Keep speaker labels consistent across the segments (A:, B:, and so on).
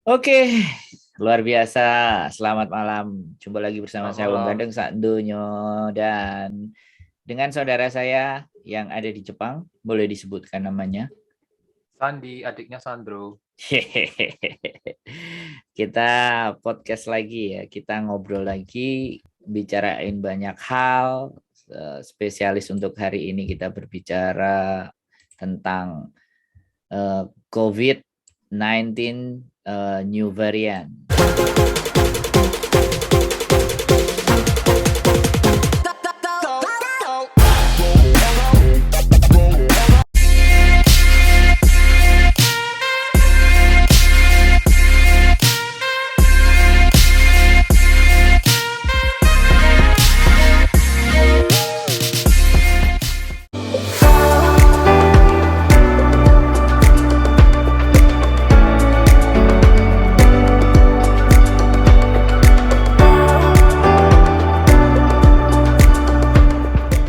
A: Oke, luar biasa. Selamat malam. Jumpa lagi bersama
B: Selamat
A: saya Wong
B: malam,
A: Gandeng Sakdonyo dan dengan saudara saya yang ada di Jepang. Boleh disebutkan namanya?
B: Sandi, adiknya Sandro.
A: Kita podcast lagi ya. Kita ngobrol lagi, bicarain banyak hal. Spesialis untuk hari ini kita berbicara tentang COVID-19 new variant.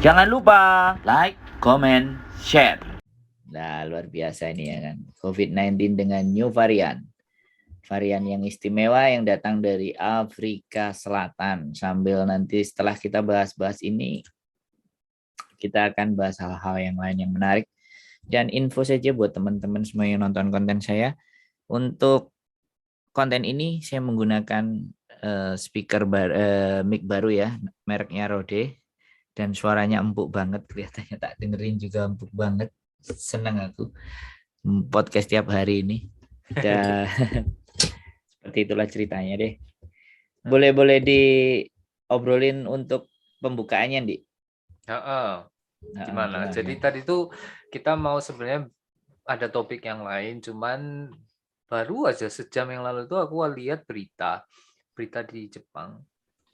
A: Jangan lupa like, comment, share. Nah, luar biasa ini ya kan. COVID-19 dengan new varian. Varian yang istimewa yang datang dari Afrika Selatan. Sambil nanti setelah kita bahas-bahas ini, kita akan bahas hal-hal yang lain yang menarik. Dan info saja buat teman-teman semua yang nonton konten saya. Untuk konten ini saya menggunakan speaker mic baru ya, mereknya Rode. Dan suaranya empuk banget, kelihatannya tak dengerin juga empuk banget. Senang aku podcast tiap hari ini. Dan seperti itulah ceritanya deh. Boleh diobrolin untuk pembukaannya, Di.
B: Gimana? Jadi tadi tuh kita mau sebenarnya ada topik yang lain, cuman baru aja sejam yang lalu tuh aku lihat berita di Jepang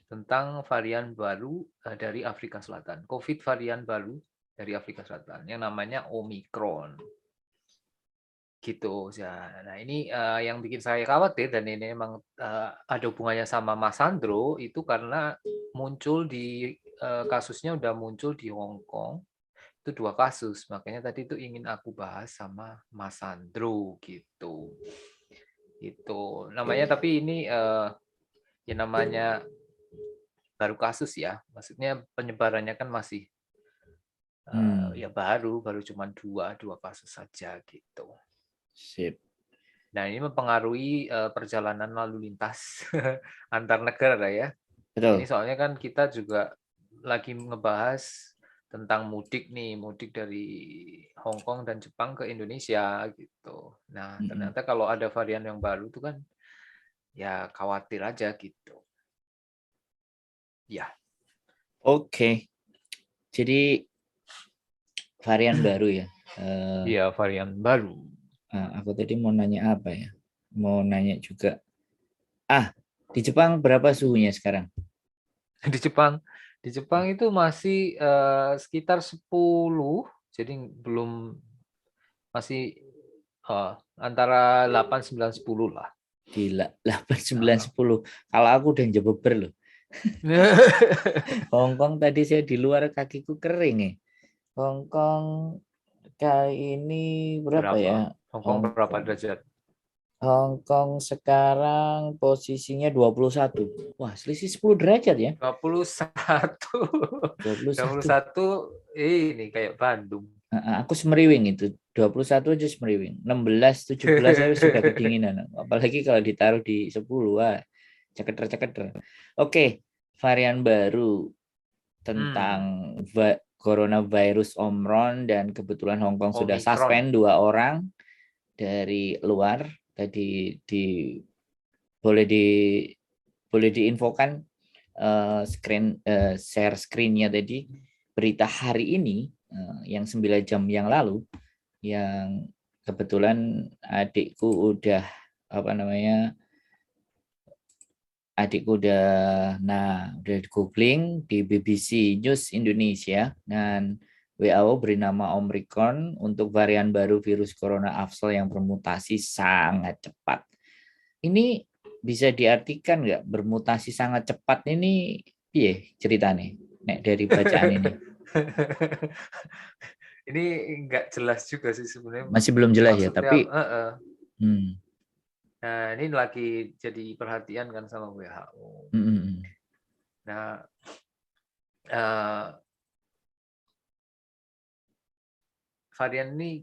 B: tentang varian baru dari Afrika Selatan, COVID varian baru dari Afrika Selatan yang namanya Omicron. Gitu ya. Nah ini yang bikin saya khawatir dan ini memang ada hubungannya sama Mas Sandro itu karena muncul di kasusnya udah muncul di Hong Kong itu 2 kasus, makanya tadi itu ingin aku bahas sama Mas Sandro gitu. Itu namanya tapi ini ya namanya baru kasus ya, maksudnya penyebarannya kan masih ya baru cuma dua kasus saja gitu.
A: Sip.
B: Nah, ini mempengaruhi perjalanan lalu lintas antar negara ya. Ini
A: Betul.
B: soalnya kan kita juga lagi ngebahas tentang mudik nih, mudik dari Hong Kong dan Jepang ke Indonesia gitu. Nah, ternyata kalau ada varian yang baru itu kan ya khawatir aja gitu. Ya.
A: Oke. Jadi varian baru ya.
B: Iya, varian baru.
A: Aku tadi mau nanya apa ya? Mau nanya juga. Di Jepang berapa suhunya sekarang?
B: Di Jepang itu masih sekitar 10, jadi belum masih antara 8, 9, 10 lah.
A: Gila, 8, 9, 10. Kalau aku udah jebeber loh. Hongkong tadi saya di luar kakiku kering ya. Hongkong kali ini berapa ya?
B: Hongkong berapa derajat?
A: Hongkong sekarang posisinya 21. Wah, selisih 10 derajat ya.
B: 21. 21 ini kayak Bandung.
A: Aku semeriwing itu. 21 aja semeriwing. 16, 17 saya sudah kedinginan. Apalagi kalau ditaruh di 10. Wah, ceketer. Oke, varian baru tentang coronavirus Omicron dan kebetulan Hong Kong sudah suspend 2 orang dari luar. Tadi boleh diinfokan share screen-nya tadi berita hari ini yang 9 jam yang lalu yang kebetulan adikku udah googling di BBC News Indonesia dan WHO beri nama Omicron untuk varian baru virus corona Afsel yang bermutasi sangat cepat. Ini bisa diartikan nggak bermutasi sangat cepat ini ceritanya dari bacaan ini?
B: Ini nggak jelas juga sih sebenarnya.
A: Masih belum jelas ya,
B: maksudnya,
A: tapi
B: Nah, ini lagi jadi perhatian kan sama WHO.
A: Mm-mm.
B: Nah, eh, varian ini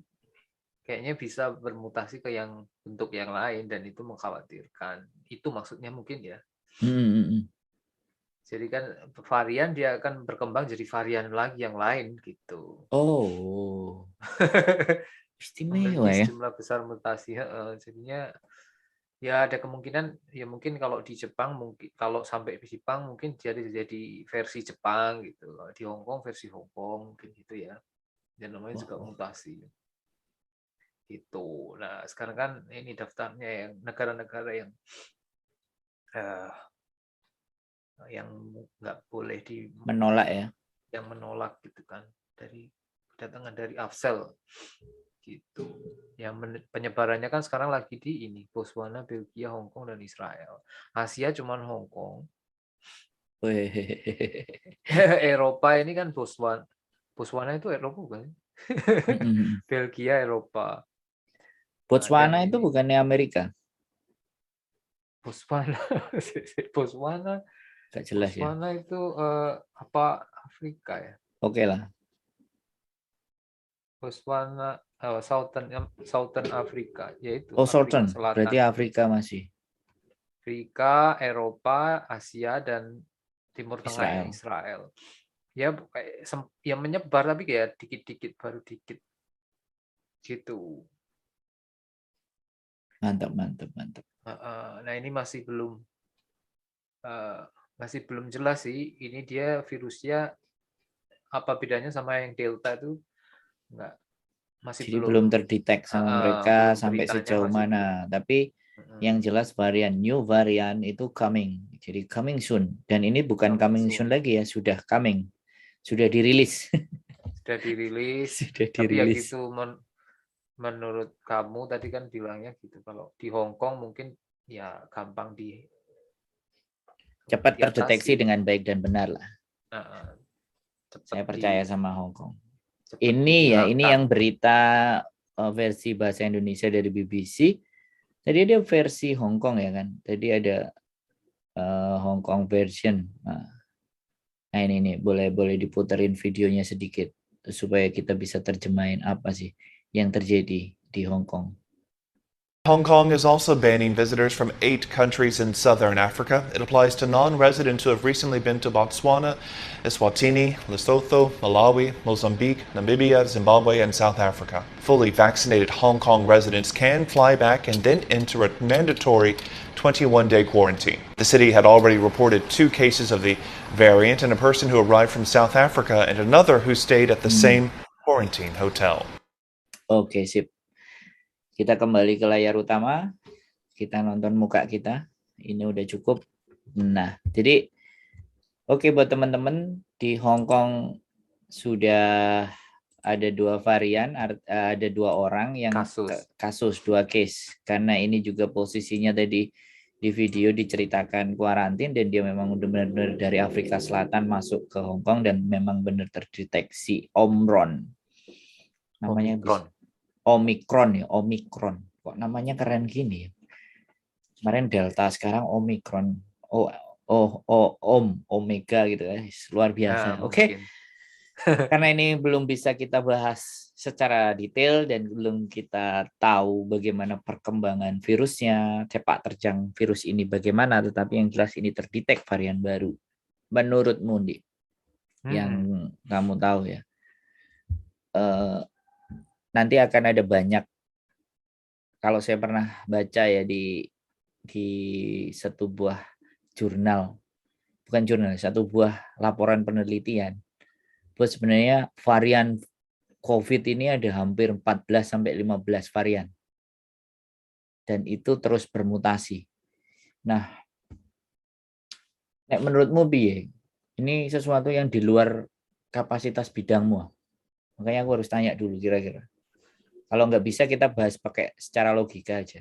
B: kayaknya bisa bermutasi ke yang bentuk yang lain dan itu mengkhawatirkan. Itu maksudnya mungkin ya.
A: Mm-mm.
B: Jadi kan varian dia akan berkembang jadi varian lagi yang lain gitu.
A: Oh, istimewa
B: Memiliki
A: ya.
B: sejumlah besar mutasi. Jadinya ya ada kemungkinan ya mungkin kalau di Jepang mungkin kalau sampai di Jepang mungkin jadi versi Jepang gitu. Kalau di Hong Kong versi Hong Kong mungkin gitu ya. Dan namanya juga
A: Wow.
B: mutasi gitu. Nah, sekarang kan ini daftarnya yang negara-negara eh, yang nggak boleh
A: Menolak ya.
B: yang menolak gitu kan dari kedatangan dari Afsel gitu. Yang penyebarannya kan sekarang lagi di ini Botswana, Belgia, Hong Kong dan Israel. Asia cuman Hong Kong.
A: Weh.
B: Eropa ini kan Botswana. Botswana itu Eropa bukan?
A: Mm-mm.
B: Belgia Eropa. Dan
A: Botswana itu
B: ini
A: bukannya Amerika?
B: Botswana, Botswana,
A: Gak jelas ya.
B: Botswana itu apa Afrika ya?
A: Oke lah.
B: Botswana, Southern Afrika, yaitu
A: Oh,
B: Afrika
A: Southern. Berarti
B: Selatan.
A: Afrika masih.
B: Afrika, Eropa, Asia, dan Timur Tengah ya,
A: Israel.
B: Israel. Ya, yang menyebar tapi kayak dikit-dikit, baru dikit gitu.
A: Mantap, mantap, mantap.
B: Nah, ini eh, masih belum jelas sih. Ini dia virusnya apa bedanya sama yang Delta itu nggak masih
A: Jadi belum
B: belum
A: terdetek sama mereka
B: belum
A: sampai
B: beritanya
A: sejauh
B: masih belum.
A: mana. Tapi yang jelas varian new varian itu coming. Jadi coming soon. Dan ini bukan
B: Coming
A: coming soon
B: soon.
A: lagi ya, sudah coming. Sudah dirilis.
B: Sudah dirilis,
A: Sudah
B: tapi ya
A: dirilis.
B: gitu menurut kamu tadi kan bilangnya gitu kalau di Hong Kong mungkin ya gampang
A: Cepat terdeteksi
B: diatasi,
A: dengan baik dan benar lah.
B: cepat
A: Saya percaya sama Hong Kong.
B: cepat
A: Ini
B: dihilangkan.
A: yang berita versi bahasa Indonesia dari BBC. Tadi ada versi Hong Kong ya kan. Tadi ada Hong Kong version. Nah ini nih boleh diputerin videonya sedikit supaya kita bisa terjemahin apa sih yang terjadi di Hong Kong.
C: Hong Kong is also banning visitors from 8 countries in southern Africa. It applies to non-residents who have recently been to Botswana, Eswatini, Lesotho, Malawi, Mozambique, Namibia, Zimbabwe, and South Africa. Fully vaccinated Hong Kong residents can fly back and then enter a mandatory 21-day quarantine. The city had already reported 2 cases of the variant and a person who arrived from South Africa and another who stayed at the same quarantine hotel.
A: Oke, sip. Kita kembali ke layar utama. Kita nonton muka kita. Ini udah cukup. Nah, jadi oke buat teman-teman di Hong Kong sudah ada 2 varian, ada 2 orang yang kasus 2 case. Karena ini juga posisinya tadi di video diceritakan kuarantin dan dia memang udah benar-benar dari Afrika Selatan masuk ke Hong Kong dan memang benar terdeteksi Omron. Namanya Omicron ya, Omicron. Kok namanya keren gini ya? Kemarin Delta, sekarang Omicron. Omega gitu ya. Luar biasa. Oke. Karena ini belum bisa kita bahas secara detail dan belum kita tahu bagaimana perkembangan virusnya, sepak terjang virus ini bagaimana, tetapi yang jelas ini terdetek varian baru. Menurut Mundi, yang kamu tahu ya, nanti akan ada banyak, kalau saya pernah baca ya di satu buah jurnal, bukan jurnal, satu buah laporan penelitian, bahwa sebenarnya varian COVID ini ada hampir 14 sampai 15 varian. Dan itu terus bermutasi. Nah, menurutmu piye? Ini sesuatu yang di luar kapasitas bidangmu. Makanya aku harus tanya dulu kira-kira. Kalau nggak bisa kita bahas pakai secara logika aja.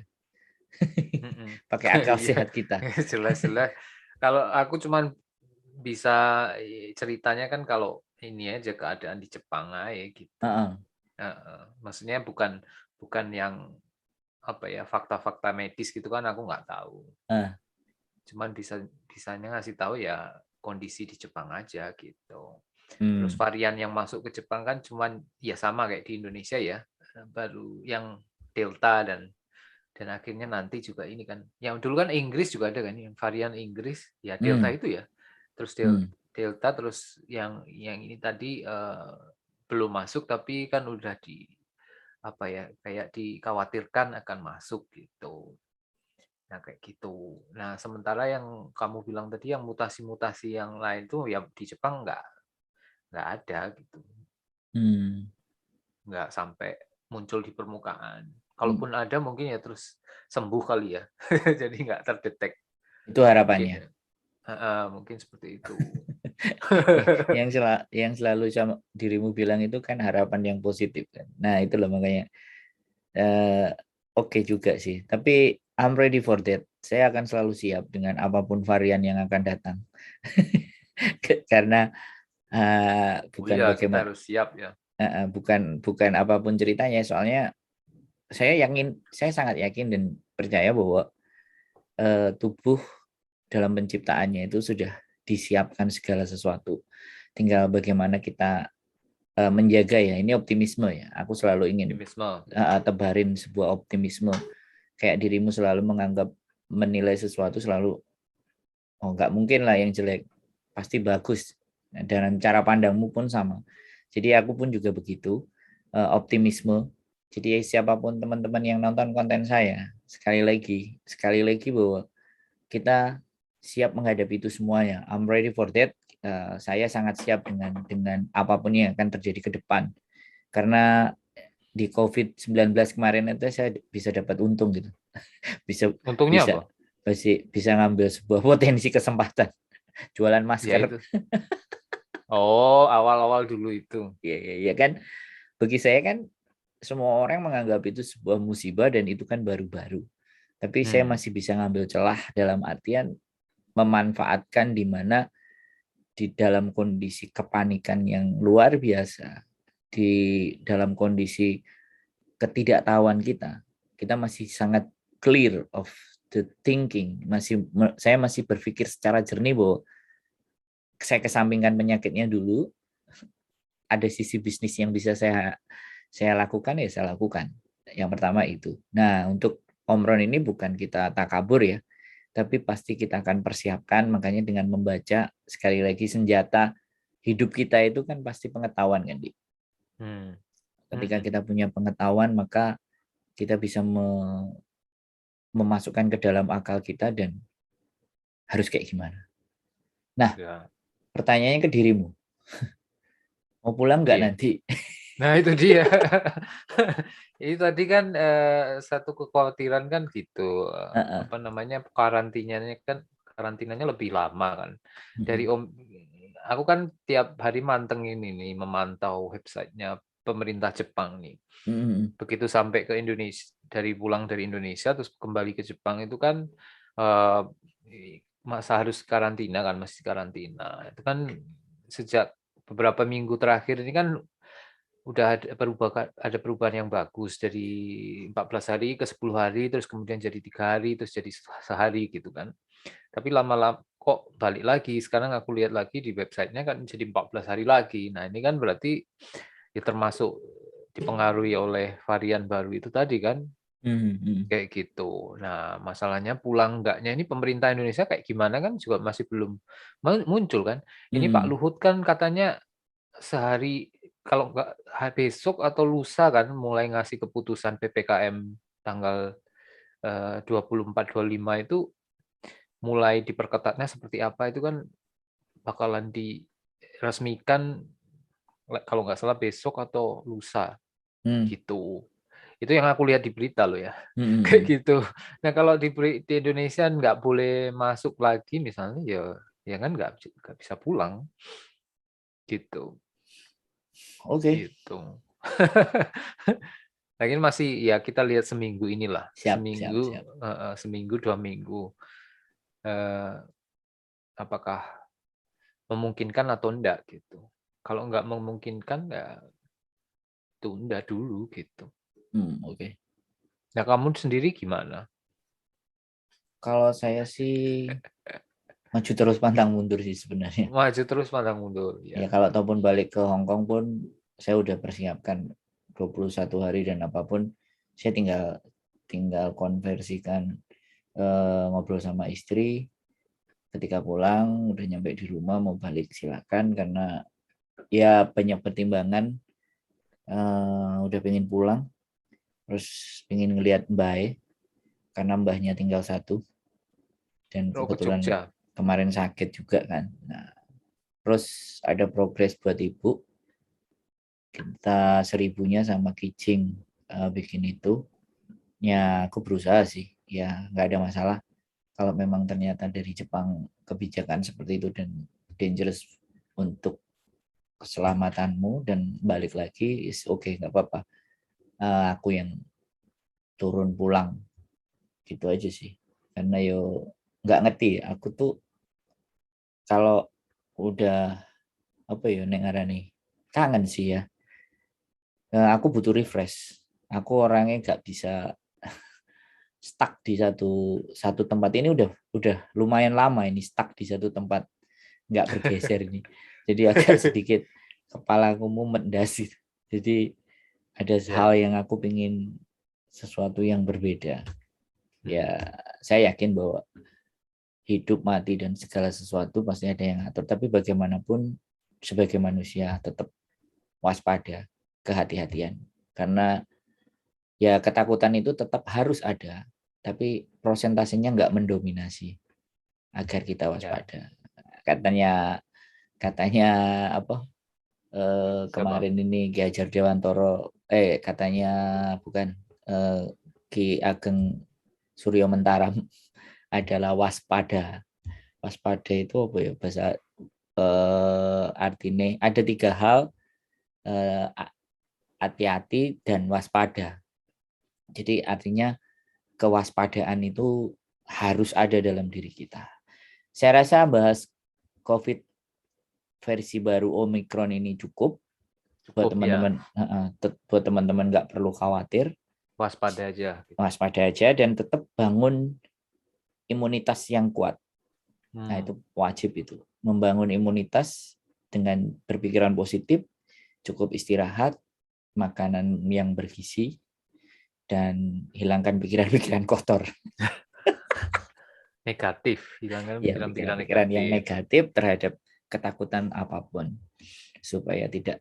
A: Pakai akal sehat kita.
B: Jelas-jelas. Kalau aku cuman bisa ceritanya kan kalau ini aja keadaan di Jepang aja gitu. Maksudnya bukan yang apa ya, fakta-fakta medis gitu kan aku nggak tahu.
A: Ah,
B: Cuman bisanya ngasih tahu ya kondisi di Jepang aja gitu. Terus
A: hmm,
B: varian yang masuk ke Jepang kan cuman ya sama kayak di Indonesia ya, baru yang Delta dan akhirnya nanti juga ini kan. Yang dulu kan Inggris juga ada kan yang varian Inggris, ya Delta
A: hmm,
B: itu ya. Terus
A: hmm,
B: Delta terus yang ini tadi belum masuk tapi kan udah di apa ya kayak dikhawatirkan akan masuk gitu. Nah, kayak gitu. Nah, sementara yang kamu bilang tadi yang mutasi-mutasi yang lain tuh ya di Jepang nggak ada gitu.
A: hmm,
B: Nggak sampai muncul di permukaan.
A: hmm.
B: Kalaupun ada mungkin ya terus sembuh kali ya. Jadi nggak terdetek
A: Itu
B: mungkin
A: harapannya.
B: ya. Heeh, mungkin seperti itu.
A: Yang selalu sama dirimu bilang itu kan harapan yang positif kan. Nah, itu loh makanya eh, oke juga sih. Tapi I'm ready for that. Saya akan selalu siap dengan apapun varian yang akan datang. Karena
B: Oh
A: bukan
B: iya, kita
A: bagaimana
B: harus siap ya.
A: bukan bukan apapun ceritanya, soalnya saya sangat yakin dan percaya bahwa tubuh dalam penciptaannya itu sudah disiapkan segala sesuatu. Tinggal bagaimana kita menjaga ya. Ini optimisme ya. Aku selalu ingin
B: Optimisme.
A: tebarin sebuah optimisme. Kayak dirimu selalu menganggap menilai sesuatu selalu oh nggak mungkin lah yang jelek, pasti bagus. Dan cara pandangmu pun sama. Jadi aku pun juga begitu, optimisme. Jadi siapapun teman-teman yang nonton konten saya, sekali lagi bahwa kita siap menghadapi itu semuanya. I'm ready for that. Saya sangat siap dengan apapun yang akan terjadi ke depan. Karena di COVID-19 kemarin itu saya bisa dapat untung gitu. Bisa
B: Untungnya
A: bisa
B: apa?
A: bisa ngambil sebuah potensi kesempatan jualan
B: Ya
A: masker.
B: itu. Oh, awal-awal dulu itu.
A: Ya, ya, ya kan, bagi saya kan semua orang menganggap itu sebuah musibah dan itu kan baru-baru. Tapi saya
B: Hmm.
A: masih bisa ngambil celah dalam artian memanfaatkan di mana di dalam kondisi kepanikan yang luar biasa, di dalam kondisi ketidaktahuan kita masih sangat clear of the thinking, saya masih berpikir secara jernih bahwa saya kesampingkan penyakitnya dulu, ada sisi bisnis yang bisa saya lakukan ya saya lakukan. Yang pertama itu. Nah, untuk Omron ini bukan kita takabur ya, tapi pasti kita akan persiapkan, makanya dengan membaca sekali lagi senjata hidup kita itu kan pasti pengetahuan kan, Di.
B: Hmm.
A: Ketika
B: Mm-mm.
A: kita punya pengetahuan maka kita bisa memasukkan ke dalam akal kita dan harus kayak gimana. Nah,
B: Ya.
A: pertanyaannya ke dirimu, mau pulang nggak
B: Iya.
A: nanti?
B: Nah, itu dia. Ini tadi kan satu kekhawatiran kan gitu, apa namanya, karantinanya lebih lama kan. Dari aku kan tiap hari mantengin ini, memantau websitenya pemerintah Jepang nih. Begitu sampai ke Indonesia, pulang dari Indonesia terus kembali ke Jepang itu kan eh, masa harus karantina kan, masih karantina. Itu kan sejak beberapa minggu terakhir ini kan udah ada perubahan yang bagus dari 14 hari ke 10 hari, terus kemudian jadi 3 hari, terus jadi sehari gitu kan. Tapi lama-lama kok balik lagi, sekarang aku lihat lagi di websitenya kan jadi 14 hari lagi. Nah, ini kan berarti ya termasuk dipengaruhi oleh varian baru itu tadi kan, kayak gitu. Nah, masalahnya pulang enggaknya ini pemerintah Indonesia kayak gimana kan juga masih belum muncul kan. Ini Pak Luhut kan katanya sehari kalau nggak besok atau lusa kan mulai ngasih keputusan PPKM tanggal 24-25 itu mulai diperketatnya seperti apa itu kan bakalan diresmikan kalau nggak salah besok atau lusa gitu. Itu yang aku lihat di berita loh ya, kayak gitu. Nah kalau di Indonesia nggak boleh masuk lagi misalnya ya kan nggak bisa pulang gitu.
A: Oke,
B: Gitu. Lagian masih ya kita lihat seminggu inilah,
A: siap, siap, siap.
B: seminggu 2 minggu, eee, apakah memungkinkan atau enggak gitu. Kalau nggak memungkinkan ya tunda dulu gitu.
A: Oke.
B: Nah, kamu sendiri gimana?
A: Kalau saya sih maju terus pantang mundur sih sebenarnya.
B: Maju terus pantang mundur,
A: Ya
B: ya.
A: kalau ataupun balik ke Hong Kong pun saya udah persiapkan 21 hari dan apapun saya tinggal konversikan, ngobrol sama istri ketika pulang udah nyampe di rumah mau balik silakan, karena ya banyak pertimbangan, udah pengen pulang terus pengen ngelihat Mbak karena mbahnya tinggal satu dan
B: Oh, ke
A: kebetulan
B: Jogja.
A: kemarin sakit juga kan. Nah, terus ada progres buat ibu, kita 1000-nya sama Kijing bikin itu. Ya aku berusaha sih, ya nggak ada masalah kalau memang ternyata dari Jepang kebijakan seperti itu dan dangerous untuk keselamatanmu dan balik lagi is okay, nggak apa-apa. Aku yang turun pulang gitu aja sih, karena yo nggak ngerti aku tuh kalau udah apa ya nih kangen sih ya. Aku butuh refresh, aku orangnya nggak bisa stuck di satu satu tempat. Ini udah lumayan lama ini stuck di satu tempat, nggak bergeser ini, jadi agak sedikit kepalaku mumet dasi. Jadi ada hal
B: Ya.
A: yang aku pingin sesuatu yang berbeda. Ya saya yakin bahwa hidup mati dan segala sesuatu pasti ada yang atur, tapi bagaimanapun sebagai manusia tetap waspada, kehati-hatian, karena ya ketakutan itu tetap harus ada tapi prosentasenya nggak mendominasi agar kita
B: Ya.
A: waspada. Katanya apa,
B: Siapa?
A: kemarin ini Ki Hajar Dewantoro, katanya bukan, Ki Ageng Suryo Mentaram adalah waspada. Waspada itu apa ya bahasa, artinya ada 3 hal, hati-hati dan waspada. Jadi artinya kewaspadaan itu harus ada dalam diri kita. Saya rasa bahas COVID versi baru Omicron ini cukup buat
B: Cukup ya.
A: teman-teman nggak perlu khawatir,
B: Waspada aja.
A: waspada aja dan tetap bangun imunitas yang kuat. Nah itu wajib, itu membangun imunitas dengan berpikiran positif, cukup istirahat, makanan yang bergizi, dan hilangkan pikiran-pikiran kotor.
B: Negatif, hilangkan
A: Ya,
B: pikiran-pikiran
A: pikiran-pikiran yang
B: negatif.
A: negatif terhadap ketakutan apapun, supaya tidak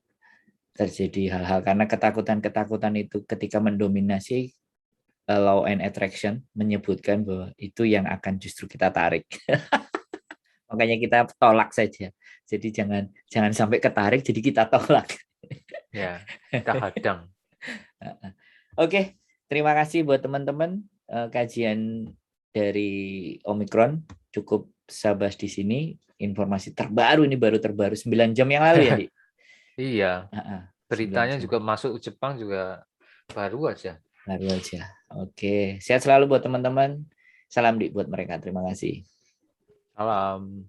A: terjadi hal-hal, karena ketakutan-ketakutan itu ketika mendominasi, law and attraction menyebutkan bahwa itu yang akan justru kita tarik. Makanya kita tolak saja. Jadi jangan sampai ketarik, jadi kita tolak.
B: Ya, kita hadang.
A: Oke, terima kasih buat teman-teman, kajian dari Omicron cukup sabas di sini. Informasi terbaru ini baru terbaru 9 jam yang lalu ya, Di?
B: Iya,
A: 9
B: beritanya
A: jam.
B: juga masuk Jepang juga baru aja.
A: Baru aja. Oke, sehat selalu buat teman-teman. Salam Di buat mereka. Terima kasih.
B: Salam.